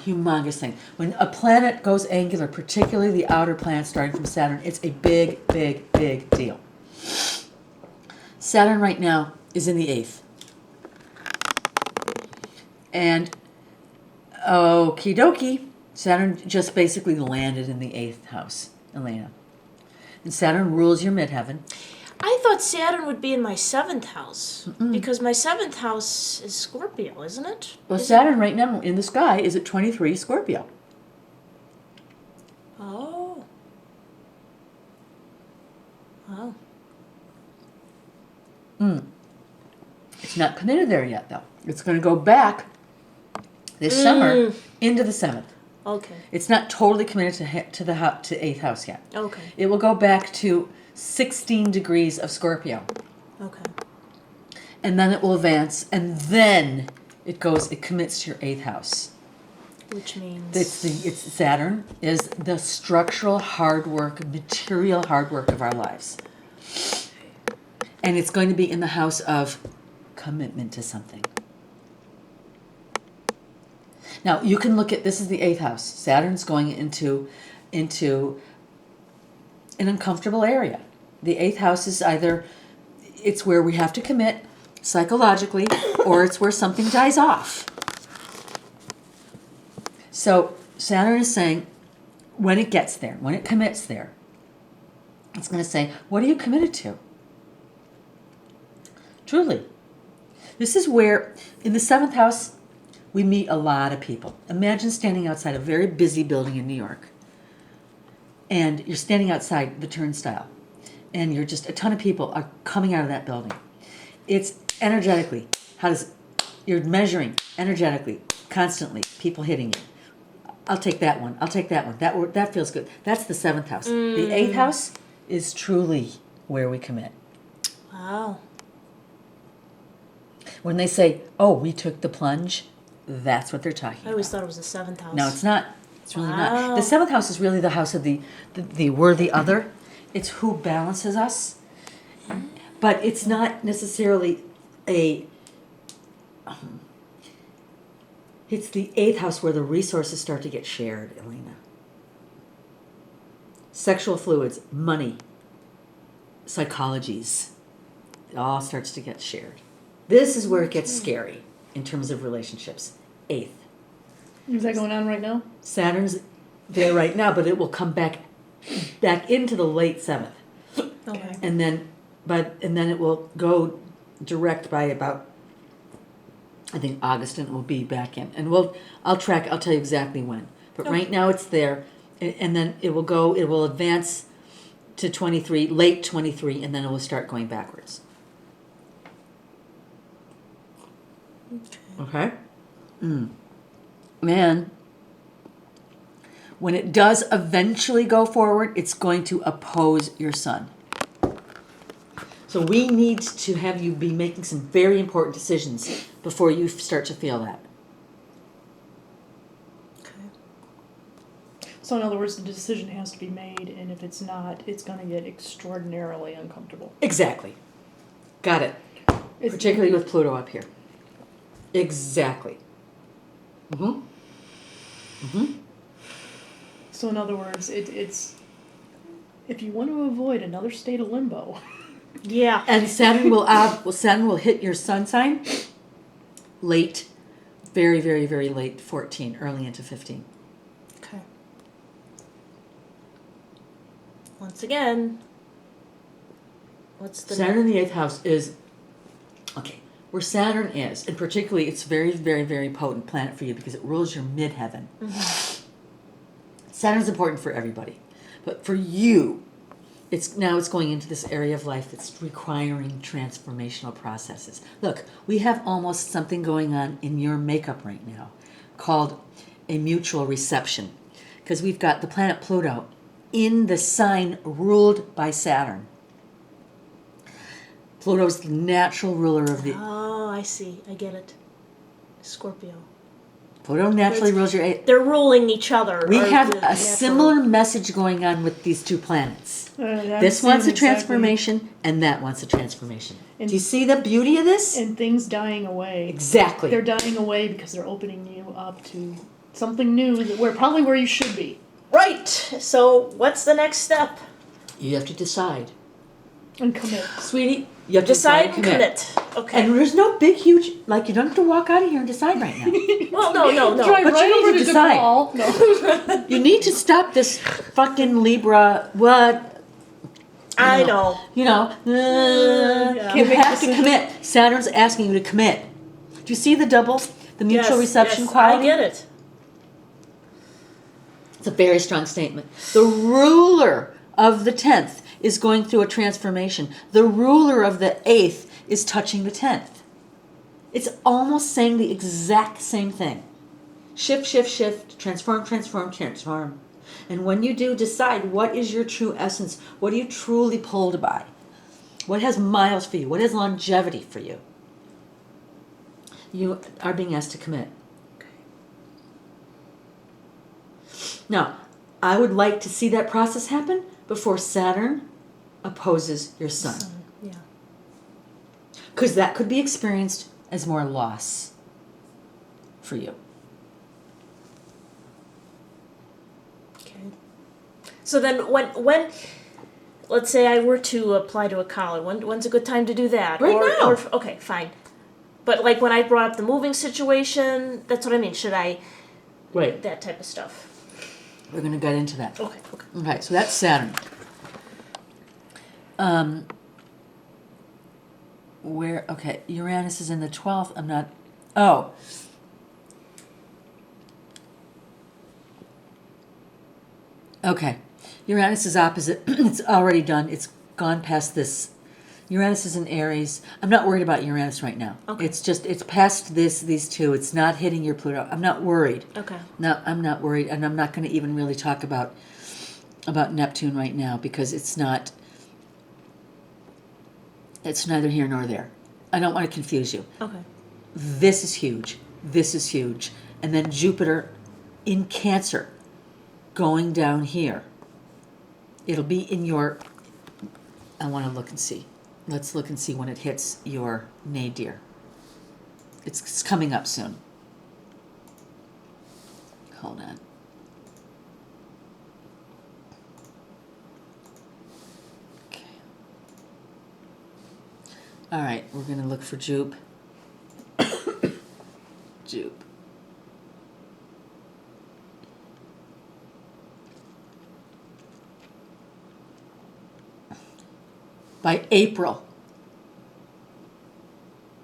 humongous thing. When a planet goes angular, particularly the outer planets starting from Saturn, it's a big, big, big deal. Saturn right now is in the 8th. And okie dokie, Saturn just basically landed in the 8th house, Elena. And Saturn rules your midheaven. I thought Saturn would be in my 7th house because my 7th house is Scorpio, isn't it? Well, Saturn right now in the sky is at 23 Scorpio. Oh. Oh. It's not committed there yet, though. It's going to go back this summer into the 7th. Okay. It's not totally committed to 8th house yet. Okay. It will go back to 16 degrees of Scorpio. Okay. And then it will advance, and then it commits to your 8th house. Which means It's Saturn is the structural hard work, material hard work of our lives. And it's going to be in the house of commitment to something. Now, you can look at, this is the 8th house. Saturn's going into an uncomfortable area. The 8th house is either, it's where we have to commit psychologically, or it's where something dies off. So Saturn is saying, when it gets there, when it commits there, it's going to say, what are you committed to? Truly. This is where, in the 7th house, we meet a lot of people. Imagine standing outside a very busy building in New York, and you're standing outside the turnstile, and you're just, a ton of people are coming out of that building. It's energetically, you're measuring energetically, constantly, people hitting you. I'll take that one. I'll take that one. That feels good. That's the 7th house. The 8th house is truly where we commit. wow. When they say, oh, we took the plunge, that's what they're talking I always about. thought it was the 7th house. No, it's not. It's really not. Wow. The 7th house is really the house of the worthy other. It's who balances us. But it's not necessarily it's the 8th house where the resources start to get shared, Elena. Sexual fluids, money, psychologies, it all starts to get shared. This is where it gets scary in terms of relationships. 8th. Is that going on right now? Saturn's there right now, but it will come back into the late 7th. Okay. And then it will go direct by about, I think, August, and it will be back in. And I'll tell you exactly when. But right now it's there, and then it will advance to 23, late 23, and then it will start going backwards. Okay? Man, when it does eventually go forward, it's going to oppose your sun. So we need to have you be making some very important decisions before you start to feel that. Okay. So in other words, the decision has to be made, and if it's not, it's going to get extraordinarily uncomfortable. Exactly. Got it. Particularly with Pluto up here. Exactly. So in other words, it's if you want to avoid another state of limbo. Yeah. And Saturn will hit your sun sign late, very, very, very late 14, early into 15. Okay. Once again, what's the Saturn in the 8th house is, okay, where Saturn is, and particularly it's very, very, very potent planet for you because it rules your midheaven. Saturn's important for everybody. But for you, it's going into this area of life that's requiring transformational processes. Look, we have almost something going on in your makeup right now called a mutual reception, because we've got the planet Pluto in the sign ruled by Saturn. Pluto's the natural ruler of the... Oh, I see. I get it. Scorpio. Pluto naturally rules your 8th. They're ruling each other. We or have the a natural- similar message going on with these two planets. This wants a transformation, and that wants a transformation. Do you see the beauty of this? And things dying away. Exactly. They're dying away because they're opening you up to Something new that where you should be. Right. So what's the next step? You have to decide. And commit. Sweetie, you have to Decide and and commit. Okay. And there's no big, huge, like, you don't have to walk out of here and decide right now. Well, no. Drive But you right need over to to decide. DePaul. No. You need to stop this fucking Libra, what, I know. you know, Yeah. you Can't make have to decisions. commit. Saturn's asking you to commit. Do you see the double, the mutual Yes, reception yes, quality? I get it. It's a very strong statement. The ruler of the 10th is going through a transformation. The ruler of the 8th is touching the 10th. It's almost saying the exact same thing. Shift, shift, shift, transform, transform, transform. And when you do, decide what is your true essence. What are you truly pulled by? What has miles for you? What has longevity for you? You are being asked to commit. Now, I would like to see that process happen before Saturn opposes your sun. Yeah. Because that could be experienced as more loss for you. Okay. So then when let's say I were to apply to a college, when's a good time to do that? Right now. Okay, fine. But like when I brought up the moving situation, that's what I mean. Should I Right. that type of stuff? We're going to get into that. Okay. Okay, so that's Saturn. Okay, Uranus is in the 12th. Oh. Okay, Uranus is opposite. It's already done. It's gone past this. Uranus is in Aries. I'm not worried about Uranus right now. Okay. It's past these two. It's not hitting your Pluto. I'm not worried. Okay. No, I'm not worried, and I'm not going to even really talk about Neptune right now because it's neither here nor there. I don't want to confuse you. Okay. This is huge. This is huge. And then Jupiter in Cancer going down here. It'll be in your, I want to look and see. Let's look and see when it hits your nadir. It's coming up soon. Hold on. Okay. All right, we're going to look for Jupe. Jupe. By April,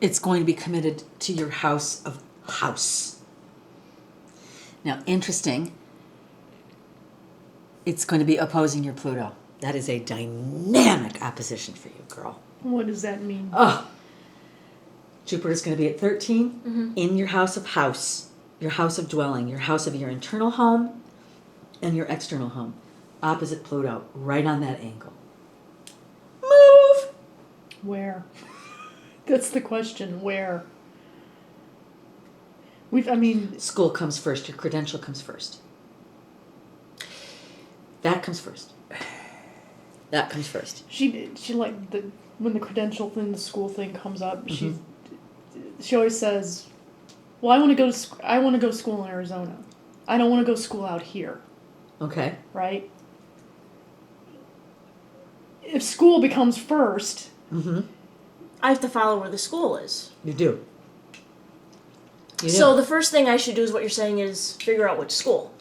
it's going to be committed to your house of house. Now, interesting, it's going to be opposing your Pluto. That is a dynamic opposition for you, girl. What does that mean? Oh, Jupiter's going to be at 13 in your house of house, your house of dwelling, your house of your internal home and your external home, opposite Pluto, right on that angle. Move! Where? That's the question. Where? School comes first, your credential comes first. That comes first. That comes first. She like when the credential thing, the school thing comes up, she always says, "Well, I want to go to school in Arizona. I don't want to go to school out here." Okay. Right? If school becomes first, I have to follow where the school is. You do. You do. So the first thing I should do is what you're saying is figure out which school.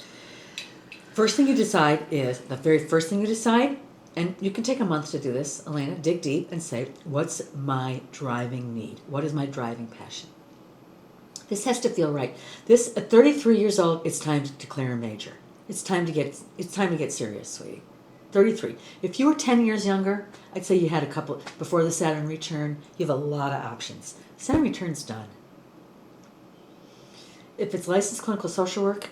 First thing you decide is, the very first thing you decide, and you can take a month to do this, Elena, dig deep and say, what's my driving need? What is my driving passion? This has to feel right. This, at 33 years old, it's time to declare a major. It's time to get serious, sweetie. 33. If you were 10 years younger, I'd say you had a couple, before the Saturn return, you have a lot of options. Saturn return's done. If it's licensed clinical social work,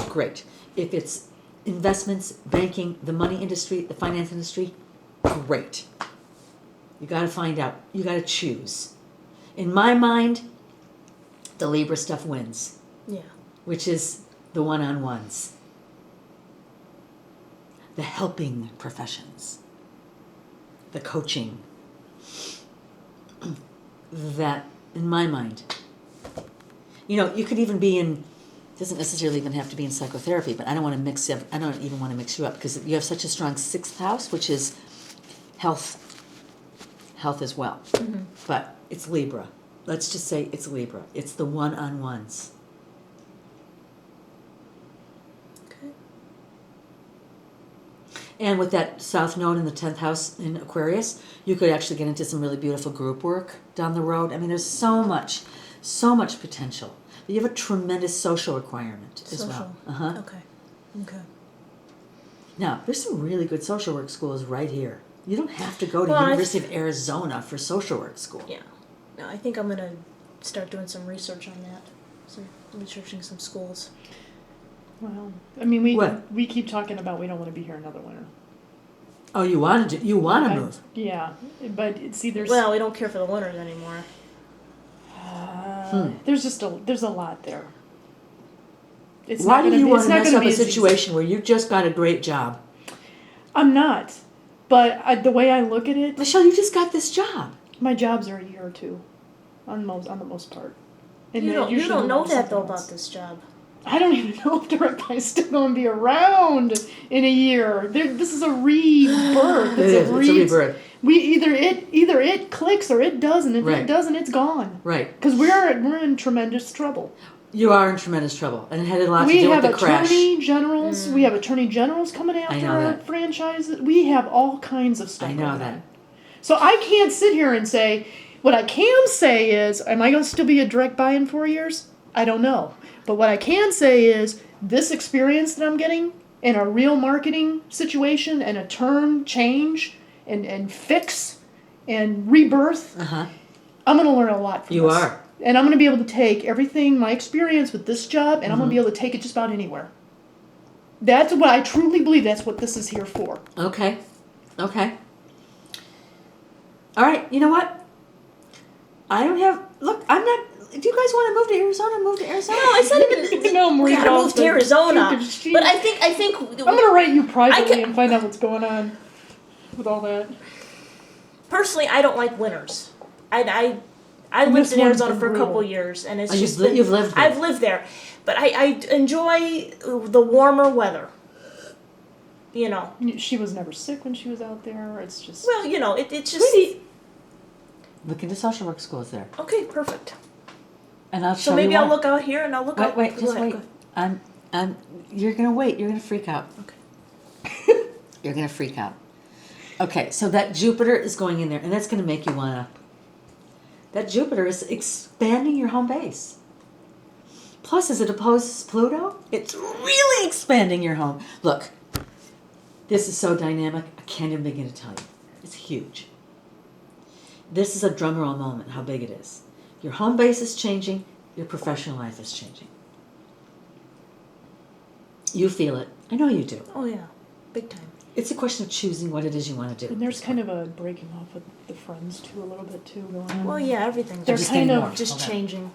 great. If it's investments, banking, the money industry, the finance industry, great. You got to find out. You got to choose. In my mind, the Libra stuff wins, Yeah. which is the one-on-ones, the helping professions, the coaching. That, in my mind, you could even be in doesn't necessarily even have to be in psychotherapy, but I don't want to mix up, I don't even want to mix you up because you have such a strong 6th house, which is health as well. But it's Libra. Let's just say it's Libra. It's the one-on-ones. Okay. And with that South Node in the 10th house in Aquarius, you could actually get into some really beautiful group work down the road. I mean, there's so much potential. You have a tremendous social requirement as well. Social. Okay. Okay. Now, there's some really good social work schools right here. You don't have to go to Well, University of Arizona for social work school. Yeah. No, I think I'm gonna start doing some research on that. Researching some schools. Well, I mean, What? we keep talking about we don't want to be here another winter. Oh, you want to move? Yeah, but see, there's Well, we don't care for the winters anymore. there's a lot there. It's Why not do gonna you be- want it's to not mess gonna up be a as easy. situation where you just got a great job? I'm not, but the way I look at it, Michelle, you just got this job. my jobs are a year or two, on the most part. And You then don't usually know there's that though something else. about this job. I don't even know if Direct Buy's still going to be around in a year. This is a rebirth. It's a rebirth. Either it clicks or it doesn't. If Right. it doesn't, it's gone. Right. Because we're in tremendous trouble. You are in tremendous trouble, and it had a lot to We do with have the crash. attorney generals. We have attorney generals coming after know our that. franchises. We have all kinds of stuff. I know going that. on. So I can't sit here and say. What I can say is, am I going to still be a Direct Buy in 4 years? I don't know. But what I can say is, this experience that I'm getting in a real marketing situation and a turn, change, and fix and rebirth, I'm going to learn a lot from You this. are. And I'm going to be able to take everything, my experience with this job, and I'm going to be able to take it just about anywhere. That's what I truly believe. That's what this is here for. Okay. Okay. All right. You know what? I don't have. Look, I'm not. Do you guys want to move to Arizona? Move to Arizona? No, it's not even. No, Marie, We gotta don't. move to Arizona. She- But I think. I'm going to write you privately can- and find out what's going on with all that. Personally, I don't like winters. I And lived this in one's Arizona been for a couple brutal. years, and it's Oh, just you've lived there. I've lived there, but I enjoy the warmer weather. You know. She was never sick when she was out there. It's just. Well, you know, it's just Sweetie. Look into social work schools there, okay. Perfect. and I'll show So maybe you I'll one. look out here, and I'll look out. Wait, go just ahead, wait. go ahead. You're gonna wait. You're gonna freak out. Okay. You're gonna freak out. Okay, so that Jupiter is going in there, and that's gonna make you wanna. That Jupiter is expanding your home base. Plus, as it opposes Pluto, it's really expanding your home. Look, this is so dynamic. I can't even begin to tell you. It's huge. This is a drum roll moment. How big it is. Your home base is changing. Your professional life is changing. You feel it. I know you do. Oh yeah, big time. It's a question of choosing what it is you want to do. And there's kind of a breaking off with the friends too, a little bit too going on. Well, yeah, everything's They're just kind getting of more. just Okay. changing.